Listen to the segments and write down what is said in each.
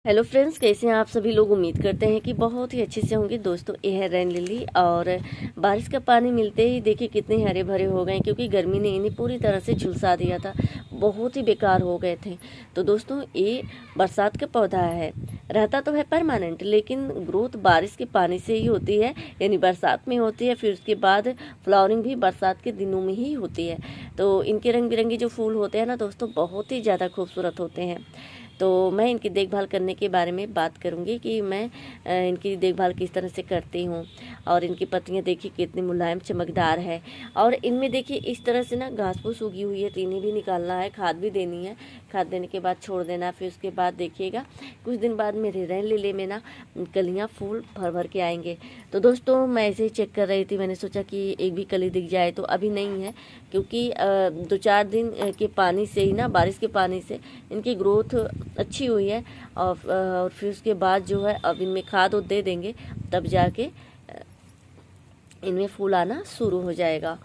Hello friends, कैसे हैं आप सभी लोग। उम्मीद करते हैं कि बहुत ही अच्छे से होंगे। दोस्तों, ये है रेन लिली और बारिश का पानी मिलते ही देखिए कितने हरे भरे हो गए, क्योंकि गर्मी ने इन्हें पूरी तरह से झुलसा दिया था। बहुत ही बेकार हो गए थे। तो दोस्तों, ये बरसात का पौधा है, रहता तो है परमानेंट, लेकिन ग्रोथ बारिश के पानी से ही होती है, यानी बरसात में होती है। फिर उसके बाद फ्लावरिंग भी बरसात के दिनों में ही होती है। तो इनके रंग बिरंगे जो फूल होते हैं ना दोस्तों, बहुत ही ज़्यादा खूबसूरत होते हैं। तो मैं इनकी देखभाल करने के बारे में बात करूंगी कि मैं इनकी देखभाल किस तरह से करती हूँ। और इनकी पत्तियाँ देखिए कितनी मुलायम चमकदार है। और इनमें देखिए इस तरह से ना घास फूस उगी हुई है, तो इन्हें भी निकालना है, खाद भी देनी है। खाद देने के बाद छोड़ देना। फिर उसके बाद देखिएगा कुछ दिन बाद मेरे रेन लिली में ना कलियाँ फूल भर भर के आएंगे। तो दोस्तों, मैं ऐसे ही चेक कर रही थी, मैंने सोचा कि एक भी कली दिख जाए। तो अभी नहीं है, क्योंकि 2-4 दिन के पानी से ही ना, बारिश के पानी से इनकी ग्रोथ अच्छी हुई है। और फिर उसके बाद जो है, अब इनमें खाद दे देंगे, तब जाके इनमें फूल आना शुरू हो जाएगा।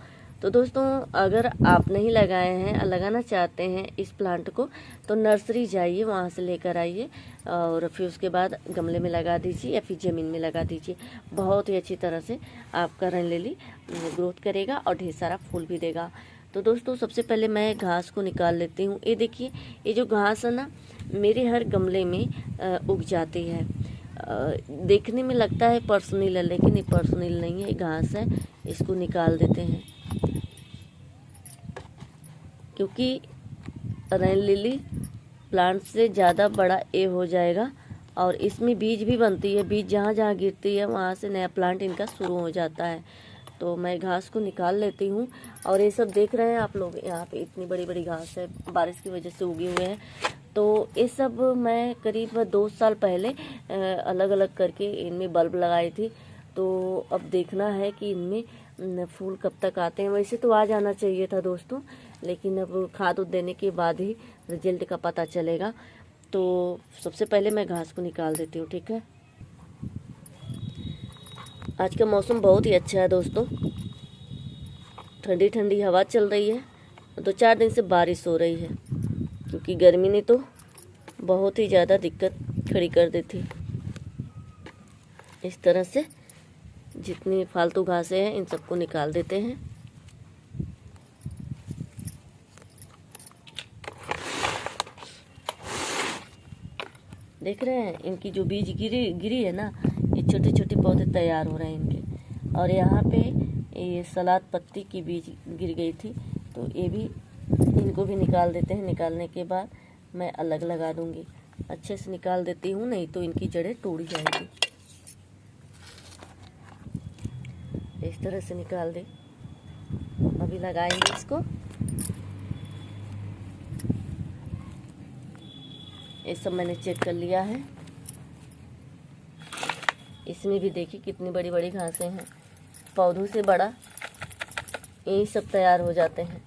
तो दोस्तों, अगर आप नहीं लगाए हैं, लगाना चाहते हैं इस प्लांट को, तो नर्सरी जाइए, वहाँ से लेकर आइए और फिर उसके बाद गमले में लगा दीजिए या फिर ज़मीन में लगा दीजिए। बहुत ही अच्छी तरह से आपका रेन लिली ग्रोथ करेगा और ढेर सारा फूल भी देगा। तो दोस्तों, सबसे पहले मैं घास को निकाल लेती हूँ। ये देखिए, ये जो घास है ना, मेरे हर गमले में उग जाती है। देखने में लगता है पर्सनील है, लेकिन ये पर्सनील नहीं है, घास है। इसको निकाल देते हैं, क्योंकि रेन लिली प्लांट से ज़्यादा बड़ा ये हो जाएगा। और इसमें बीज भी बनती है, बीज जहाँ जहाँ गिरती है वहाँ से नया प्लांट इनका शुरू हो जाता है। तो मैं घास को निकाल लेती हूँ। और ये सब देख रहे हैं आप लोग, यहाँ पे इतनी बड़ी बड़ी घास है, बारिश की वजह से उगे हुए हैं। तो ये सब मैं करीब 2 साल पहले अलग अलग करके इनमें बल्ब लगाई थी। तो अब देखना है कि इनमें फूल कब तक आते हैं। वैसे तो आ जाना चाहिए था दोस्तों, लेकिन अब खाद देने के बाद ही रिजल्ट का पता चलेगा। तो सबसे पहले मैं घास को निकाल देती हूँ, ठीक है। आज का मौसम बहुत ही अच्छा है दोस्तों, ठंडी ठंडी हवा चल रही है। 2-4 दिन से बारिश हो रही है, क्योंकि गर्मी ने तो बहुत ही ज़्यादा दिक्कत खड़ी कर दी थी। इस तरह से जितनी फालतू घासें हैं इन सबको निकाल देते हैं। देख रहे हैं, इनकी जो बीज गिरी है ना, ये छोटे छोटे पौधे तैयार हो रहे हैं इनके। और यहाँ पे ये सलाद पत्ती की बीज गिर गई थी, तो ये भी, इनको भी निकाल देते हैं। निकालने के बाद मैं अलग लगा दूंगी, अच्छे से निकाल देती हूँ, नहीं तो इनकी जड़ें टूट जाएंगी। इस तरह से निकाल दे। अभी लगाएंगे इसको। ये सब मैंने चेक कर लिया है। इसमें भी देखिए कितनी बड़ी बड़ी घासें हैं, पौधों से बड़ा यही सब तैयार हो जाते हैं।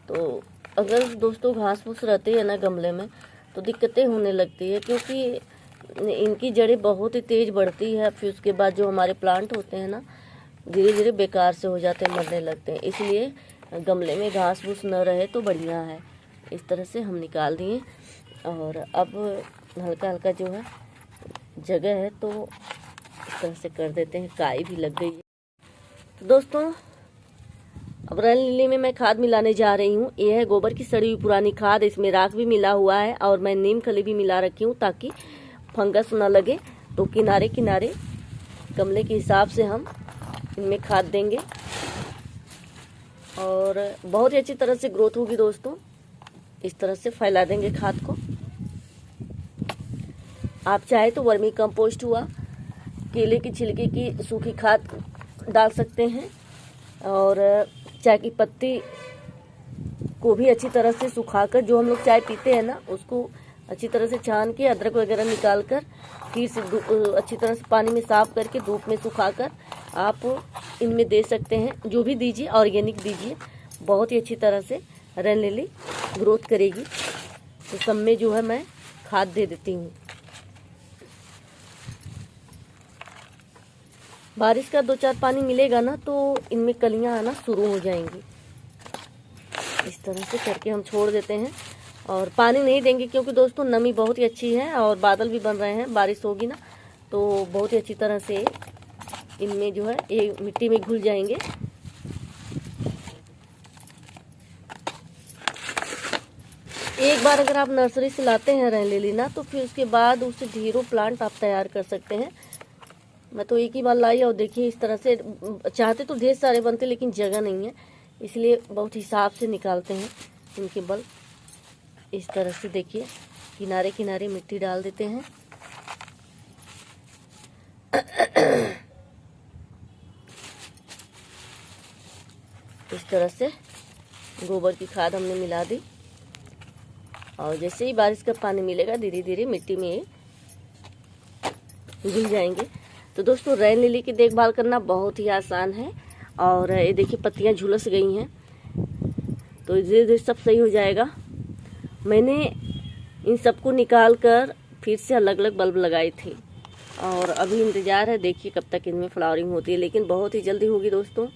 तो अगर दोस्तों घास फूस रहती है ना गमले में, तो दिक्कतें होने लगती है, क्योंकि इनकी जड़ें बहुत ही तेज़ बढ़ती है। फिर उसके बाद जो हमारे प्लांट होते हैं ना, धीरे धीरे बेकार से हो जाते हैं, मरने लगते हैं। इसलिए गमले में घास फूस न रहे तो बढ़िया है। इस तरह से हम निकाल दिए। और अब हल्का हल्का जो है जगह है, तो इस तरह से कर देते हैं। काई भी लग गई है। तो दोस्तों, अब रेन लिली में मैं खाद मिलाने जा रही हूँ। ये है गोबर की सड़ी हुई पुरानी खाद, इसमें राख भी मिला हुआ है और मैं नीम खली भी मिला रखी हूँ, ताकि फंगस ना लगे। तो किनारे किनारे गमले के हिसाब से हम इनमें खाद देंगे और बहुत ही अच्छी तरह से ग्रोथ होगी दोस्तों। इस तरह से फैला देंगे खाद को। आप चाहे तो वर्मी कंपोस्ट हुआ, केले की छिलके की सूखी खाद डाल सकते हैं। और चाय की पत्ती को भी अच्छी तरह से सुखाकर, जो हम लोग चाय पीते हैं ना, उसको अच्छी तरह से छान के, अदरक वगैरह निकाल कर, फिर से अच्छी तरह से पानी में साफ करके धूप में सुखाकर आप इनमें दे सकते हैं। जो भी दीजिए, ऑर्गेनिक दीजिए, बहुत ही अच्छी तरह से रेन लिली ग्रोथ करेगी। तो सब में जो है मैं खाद दे देती हूँ। बारिश का 2-4 पानी मिलेगा ना, तो इनमें कलियां आना शुरू हो जाएंगी। इस तरह से करके हम छोड़ देते हैं। और पानी नहीं देंगे क्योंकि दोस्तों नमी बहुत ही अच्छी है और बादल भी बन रहे हैं, बारिश होगी ना तो बहुत ही अच्छी तरह से इनमें जो है ये मिट्टी में घुल जाएंगे। एक बार अगर आप नर्सरी से लाते हैं रेन लिली ना, तो फिर उसके बाद उससे ढेरों प्लांट आप तैयार कर सकते हैं। मैं तो एक ही बार लाई और देखिए इस तरह से, चाहते तो ढेर सारे बनते लेकिन जगह नहीं है, इसलिए बहुत हिसाब से निकालते हैं इनके बल। इस तरह से देखिए किनारे किनारे मिट्टी डाल देते हैं। इस तरह से गोबर की खाद हमने मिला दी और जैसे ही बारिश का पानी मिलेगा धीरे धीरे मिट्टी में घुल जाएंगे। तो दोस्तों रेन लिली की देखभाल करना बहुत ही आसान है और ये देखिए पत्तियां झुलस गई हैं, तो धीरे धीरे सब सही हो जाएगा। मैंने इन सबको निकाल कर फिर से अलग अलग बल्ब लगाई थी और अभी इंतज़ार है, देखिए कब तक इनमें फ्लावरिंग होती है, लेकिन बहुत ही जल्दी होगी दोस्तों।